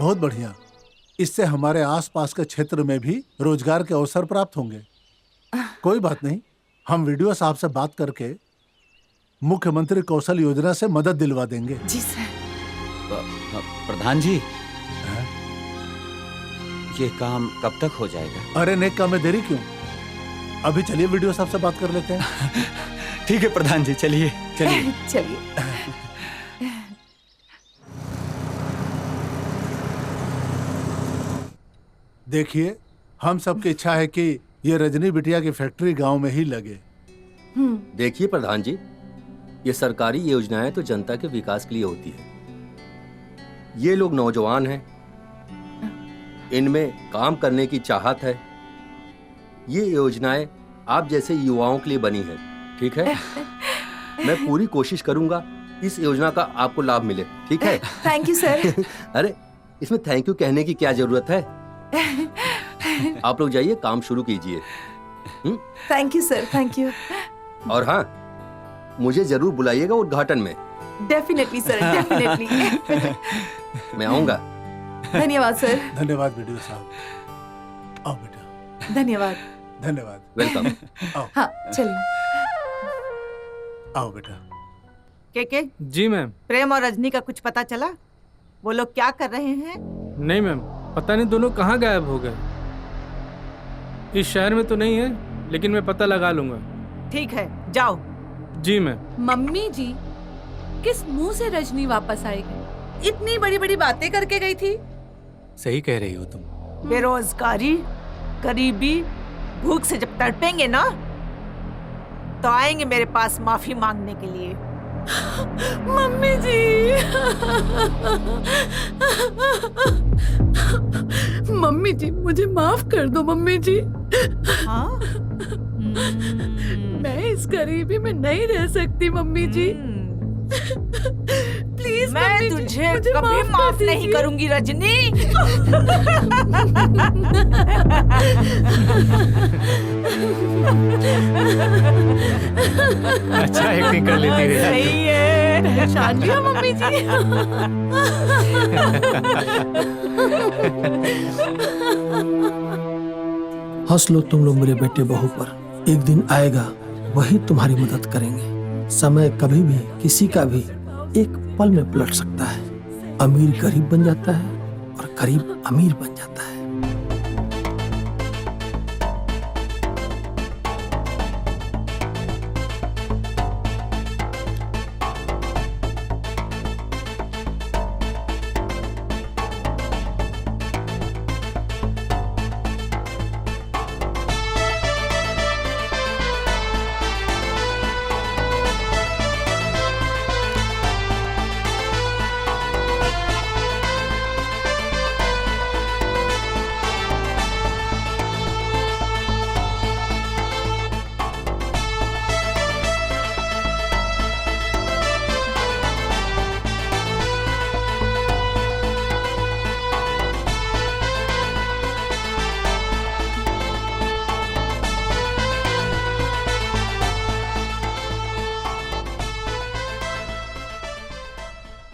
बहुत बढ़िया। इससे हमारे आसपास के क्षेत्र में भी रोजगार के अवसर प्राप्त होंगे। कोई बात नहीं, हम वीडियो साहब से बात करके मुख्यमंत्री कौशल योजना से मदद दिलवा देंगे। जी सर। प्रधान जी, ये काम कब तक हो जाएगा? अरे नेक काम में देरी क्यों? अभी चलिए वीडियो साहब से बात कर लेते हैं। ठीक है प्रधान जी, चलिए चलिए चलिए। देखिए, हम सबकी इच्छा है कि ये रजनी बिटिया की फैक्ट्री गांव में ही लगे। देखिए प्रधान जी, ये सरकारी योजनाएं तो जनता के विकास के लिए होती है। ये लोग नौजवान हैं, इनमें काम करने की चाहत है। ये योजनाएं आप जैसे युवाओं के लिए बनी है, ठीक है? मैं पूरी कोशिश करूंगा इस योजना का आपको लाभ मिले, ठीक है? Thank you sir. अरे इसमें थैंक यू कहने की क्या जरूरत है? आप लोग जाइए, काम शुरू कीजिए। Thank you sir, thank you. और हाँ, मुझे जरूर बुलाइएगा उद्घाटन में। Definitely sir, definitely. मैं आऊंगा। धन्यवाद सर। धन्यवाद वीडियो साहब। आओ बेटा। धन्यवाद। धन्यवाद। वेलकम। आओ। हाँ चलिए। आओ बेटा। के जी मैम। प्रेम और रजनी का कुछ पता चला? वो लोग क्या कर रहे हैं? नहीं मैम, पता नहीं दोनों कहाँ गायब हो गए। इस शहर में तो नहीं है, लेकिन मैं पता लगा लूंगा। ठीक है, जाओ। जी मैम। मम्मी जी, किस मुंह से रजनी वापस आएगी? इतनी बड़ी बड़ी बातें करके गई थी। सही कह रही हो तुम। बेरोजगारी, गरीबी, भूख से जब तड़पेंगे ना, तो आएंगे मेरे पास माफी मांगने के लिए। मम्मी जी। मम्मी जी, मुझे माफ कर दो मम्मी जी। हाँ? मैं इस गरीबी में नहीं रह सकती मम्मी जी। प्लीज मैं मम्मी जी, तुझे मुझे कभी कर माफ नहीं दीजिए। करूंगी रजनी। अच्छा एक्टिंग कर लेती है। सही है। पहचान लिया मम्मी जी। हंस लो तुम लोग मेरे बेटे बहू पर। एक दिन आएगा वही तुम्हारी मदद करेंगे। समय कभी भी किसी का भी एक पल में पलट सकता है। अमीर गरीब बन जाता है और गरीब अमीर बन जाता है।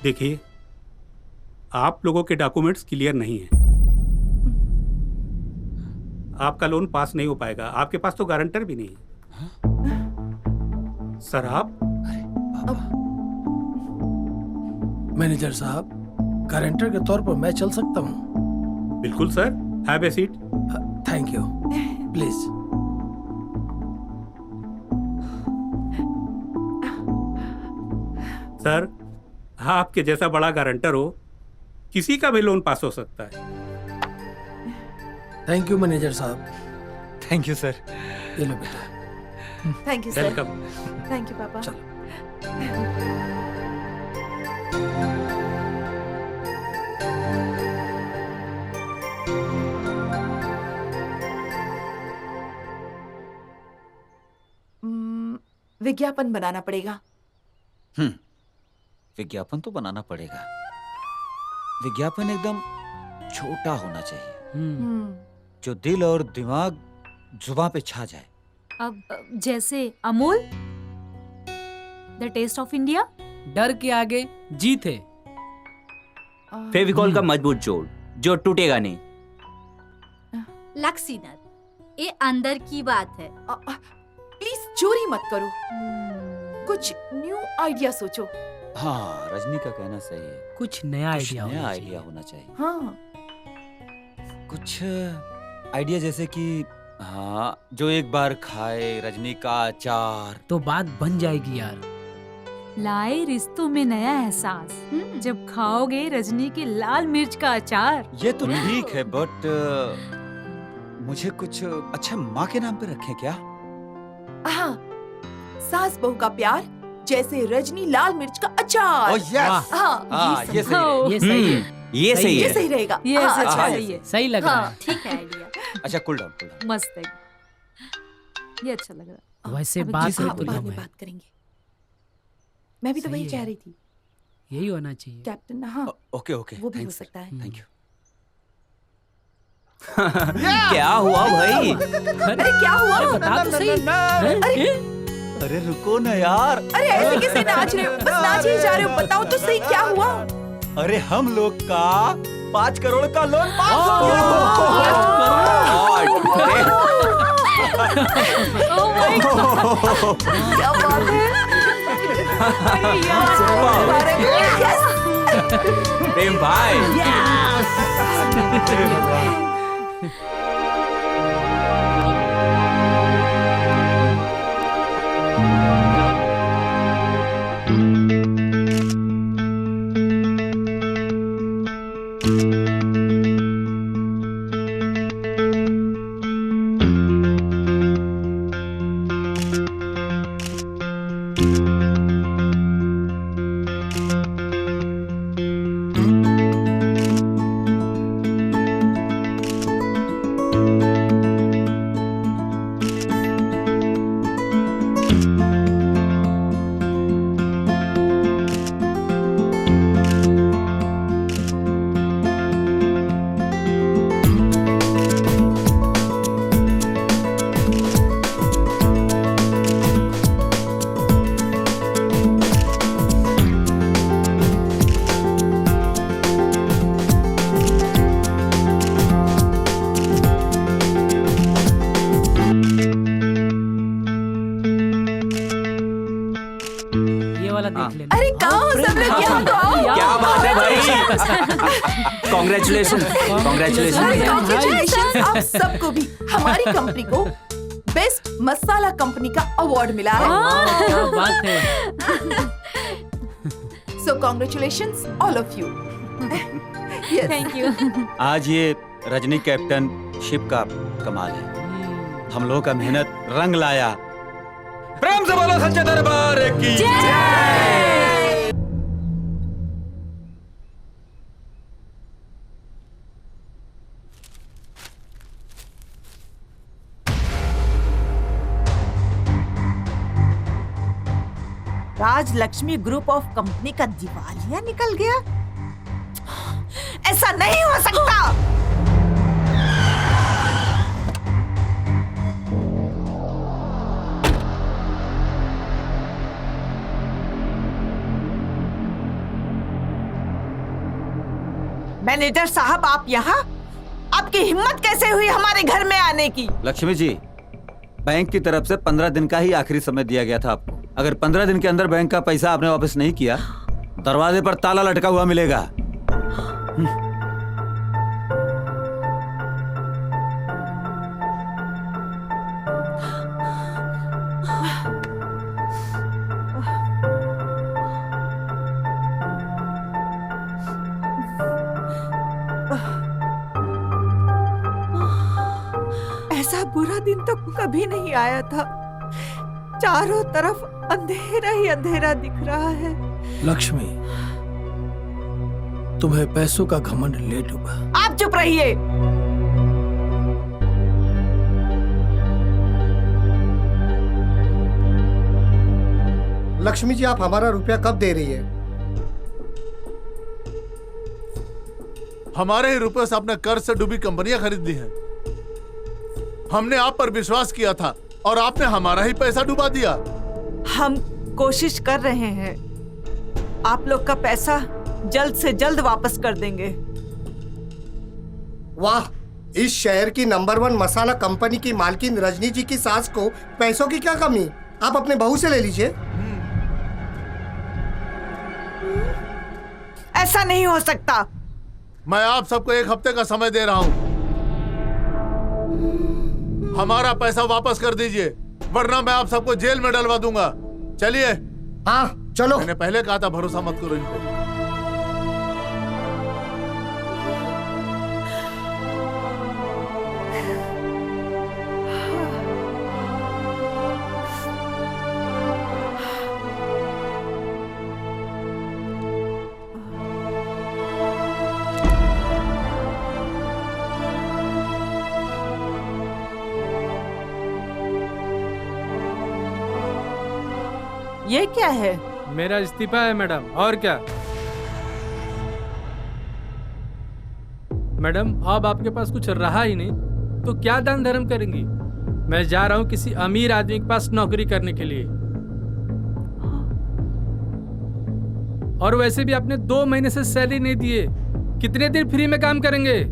देखिए, आप लोगों के डॉक्यूमेंट्स क्लियर नहीं हैं। आपका लोन पास नहीं हो पाएगा। आपके पास तो गारंटर भी नहीं है। सर आप मैनेजर साहब, गारंटर के तौर पर मैं चल सकता हूँ? बिल्कुल sir, have a seat. Thank you. Please. Sir, आपके जैसा बड़ा गारंटर हो, किसी का भी लोन पास हो सकता है। थैंक यू मैनेजर साहब। Thank you sir. ये लो बेटा। Thank you sir. Welcome. Thank you पापा। विज्ञापन बनाना पड़ेगा। विज्ञापन तो बनाना पड़ेगा। विज्ञापन एकदम छोटा होना चाहिए, जो दिल और दिमाग जुबान पे छा जाए। अब जैसे Amul, the taste of India. डर के आगे जीत है। फेविकॉल का मजबूत जोड़ जो टूटेगा नहीं। लक्ष्मीनाथ, ये अंदर की बात है। प्लीज चोरी मत करो, कुछ न्यू आइडिया सोचो। हाँ, रजनी का कहना सही है, कुछ नया नया आइडिया होना चाहिए। हाँ, कुछ आइडिया जैसे कि हाँ, जो एक बार खाए रजनी का अचार। तो बात बन जाएगी यार। लाए रिश्तों में नया एहसास, जब खाओगे रजनी की लाल मिर्च का अचार। ये तो ठीक है, बट मुझे कुछ अच्छा माँ के नाम पे रखें क्या? हाँ, सास बहू का प्यार जैसे रजनी लाल मिर्च का अचार। Oh, yes! हाँ, हाँ, ये सही है। ये सही है। ये सही ये है। सही रहेगा। ये हाँ, सच अच्छा है, है। सही है, सही लग रहा है। ठीक है आइडिया। अच्छा, कूल डाउन। मस्त है, ये अच्छा लग रहा है। वैसे अब बात जिस है आप तो बाद दम में है। बात करेंगे। मैं भी तो सही वही है कह यार। रही थी, यही होना चाहिए। कैप्टन। हाँ, ओके ओके, वो भी हो सकता है। Thank you. क्या हुआ भाई? अरे क्या हुआ? बता तो सही। अरे रुको ना यार। अरे ऐसे कैसे नाच रहे हो? बस नाच ही जा रहे हो, बताओ तो सही क्या हुआ? अरे हम लोग का 5 करोड़ का लोन पास हो गया। क्या बात है? अरे यार, यस! प्रेम भाई। अरे कहाँ हो सब लोग? यहाँ तो आओ। क्या बात है भाई? Congratulation, congratulation. Congratulations आप सबको भी। हमारी कंपनी को बेस्ट मसाला कंपनी का अवार्ड मिला है। क्या बात है। So congratulations all of you. Yes. Thank you. आज ये रजनी कैप्टन शिप का कमाल है। हम लोगों का मेहनत रंग लाया। प्रेम से बोलो सच्चे दरबार की जय। राजलक्ष्मी ग्रुप ऑफ कंपनी का दिवालिया निकल गया। ऐसा नहीं हो सकता। मैनेजर साहब, आप यहाँ? आपकी हिम्मत कैसे हुई हमारे घर में आने की? लक्ष्मी जी, बैंक की तरफ से 15 दिन का ही आखिरी समय दिया गया था आपको। अगर 15 दिन के अंदर बैंक का पैसा आपने वापस नहीं किया, दरवाजे पर ताला लटका हुआ मिलेगा। ऐसा बुरा दिन तो कभी नहीं आया था। चारों तरफ अंधेरा ही अंधेरा दिख रहा है। लक्ष्मी, तुम्हें पैसों का घमंड ले डूबा। आप चुप रहिए। लक्ष्मी जी, आप हमारा रुपया कब दे रही है? हमारे ही रुपए से आपने कर्ज से डूबी कंपनियां खरीद ली हैं। हमने आप पर विश्वास किया था और आपने हमारा ही पैसा डुबा दिया। हम कोशिश कर रहे हैं आप लोग का पैसा जल्द से जल्द वापस कर देंगे। वाह, इस शहर की नंबर 1 मसाला कंपनी की मालकिन रजनी जी की सास को पैसों की क्या कमी, आप अपने बहू से ले लीजिए। ऐसा नहीं हो सकता। मैं आप सबको 1 हफ्ते का समय दे रहा हूं। हमारा पैसा वापस कर दीजिए, वरना मैं आप सबको जेल में डलवा दूंगा। चलिए। हाँ चलो। मैंने पहले कहा था भरोसा मत करो इनको। ये क्या है? मेरा इस्तीफा है मैडम, और क्या। मैडम अब आपके पास कुछ रहा ही नहीं तो क्या दान धर्म करेंगी। मैं जा रहा हूँ किसी अमीर आदमी के पास नौकरी करने के लिए। और वैसे भी आपने 2 महीने से सैलरी नहीं दिए, कितने दिन फ्री में काम करेंगे।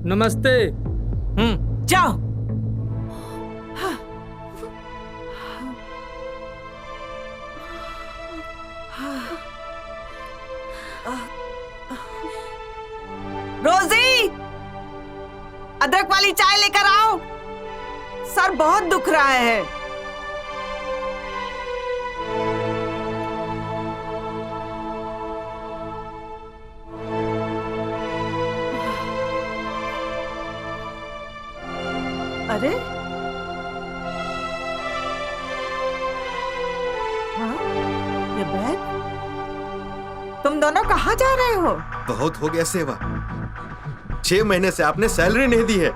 नमस्ते। जाओ। रोजी, अदरक वाली चाय लेकर आओ। सर बहुत दुख रहा है। अरे हाँ, ये बैग। तुम दोनों कहाँ जा रहे हो? बहुत हो गया सेवा, 6 महीने से आपने सैलरी नहीं दी है।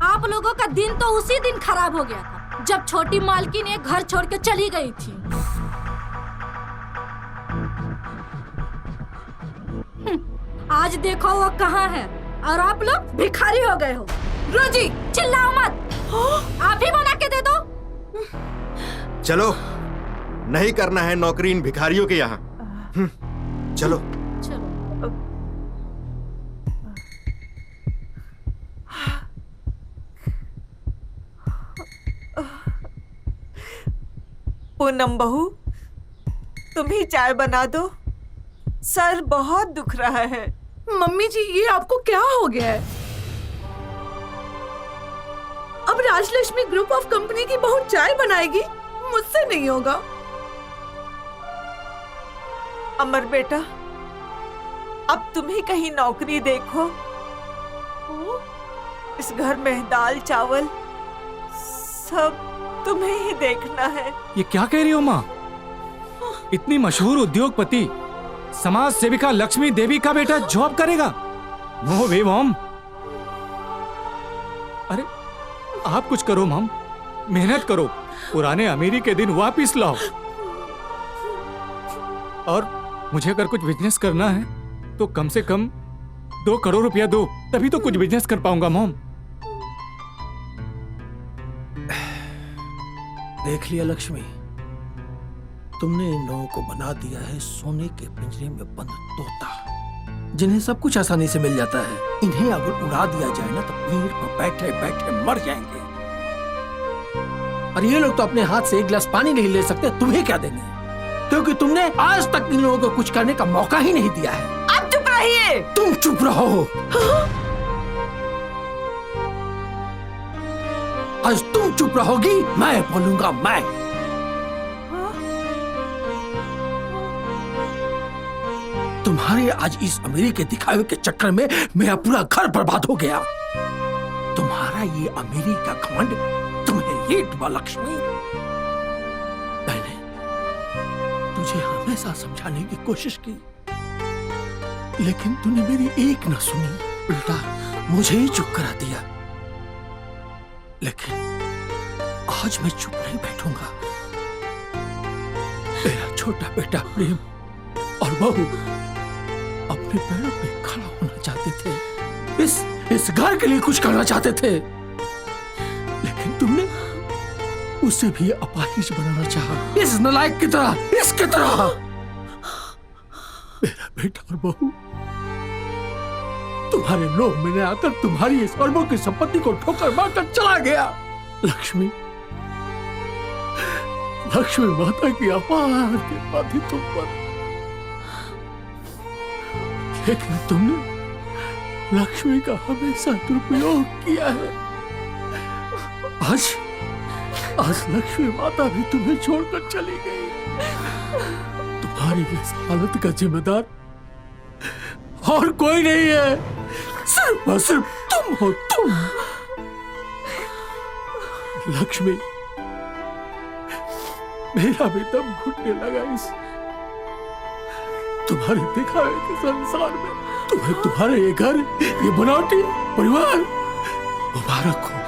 आप लोगों का दिन तो उसी दिन खराब हो गया था जब छोटी मालकिन ये घर छोड़ के चली गई थी। आज देखो वो कहाँ है और आप लोग भिखारी हो गए हो। रोजी चिल्लाओ मत, आप ही बना के दे दो। चलो, नहीं करना है नौकरी इन भिखारियों के यहाँ। चलो। पूनम बहू, तुम ही चाय बना दो। सर बहुत दुख रहा है। मम्मी जी, ये आपको क्या हो गया है? अब राजलक्ष्मी ग्रुप ऑफ कंपनी की बहू चाय बनाएगी? मुझसे नहीं होगा। अमर बेटा, अब तुम ही कहीं नौकरी देखो। इस घर में दाल चावल सब तुम्हें ही देखना है। ये क्या कह रही हो माँ? इतनी मशहूर उद्योगपति समाज सेविका लक्ष्मी देवी का बेटा जॉब करेगा? नो वे मॉम। अरे आप कुछ करो मॉम, मेहनत करो, पुराने अमीरी के दिन वापिस लाओ। और मुझे अगर कुछ बिजनेस करना है तो कम से कम 2 करोड़ रुपया दो, तभी तो कुछ बिजनेस कर पाऊंगा मॉम। देख लिया लक्ष्मी, तुमने इन लोगों को बना दिया है सोने के पिंजरे में बंद तोता, जिन्हें सब कुछ आसानी से मिल जाता है। इन्हें अगर उड़ा दिया जाए ना तो पेड़ पर बैठे बैठे मर जाएंगे। और ये लोग तो अपने हाथ से 1 गिलास पानी नहीं ले सकते, तुम्हें क्या देंगे? क्योंकि तुमने आज तक इन लोगों को कुछ करने का मौका ही नहीं दिया है। आप चुप रहिए। तुम चुप रहो। आज तुम चुप रहोगी, मैं बोलूंगा। मैं तुम्हारे आज इस अमीरी के दिखावे के चक्कर में मेरा पूरा घर बर्बाद हो गया। तुम्हारा ये अमीरी का घमंड तुम्हें लेट हुआ लक्ष्मी। मैंने तुझे हमेशा समझाने की कोशिश की, लेकिन तूने मेरी एक न सुनी, उल्टा मुझे ही चुप करा दिया। लेकिन आज मैं चुप नहीं बैठूंगा। मेरा छोटा बेटा प्रेम और बहू अपने पैरों पे खड़ा होना चाहते थे, इस घर के लिए कुछ करना चाहते थे, लेकिन तुमने उसे भी अपाहिज बनाना चाहा। इस नालायक की तरह, इसकी तरह। बेटा और बहू तुम्हारे लोभ में आकर तुम्हारी इस अरबों की संपत्ति को ठोकर मारकर चला गया। लक्ष्मी लक्ष्मी माता की अपार कृपा थी तुम पर, लेकिन तुमने लक्ष्मी का हमेशा दुरुपयोग किया है। आज लक्ष्मी माता भी तुम्हें छोड़कर चली गई। तुम्हारी इस हालत का जिम्मेदार और कोई नहीं है, सिर्फ और सिर्फ तुम हो, तुम। लक्ष्मी मेरा भी दम घुटने लगा इस तुम्हारे दिखावे के संसार में। तुम्हें तुम्हारे ये घर, ये बनावटी परिवार मुबारक हो।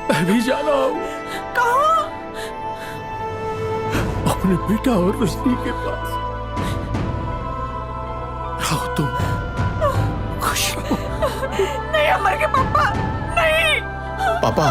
मैं भी जा रहा हूँ। कहाँ? अपने बेटा और रजनी के पास। रहो तुम, खुश रहो। नहीं अमर के पापा, नहीं। पापा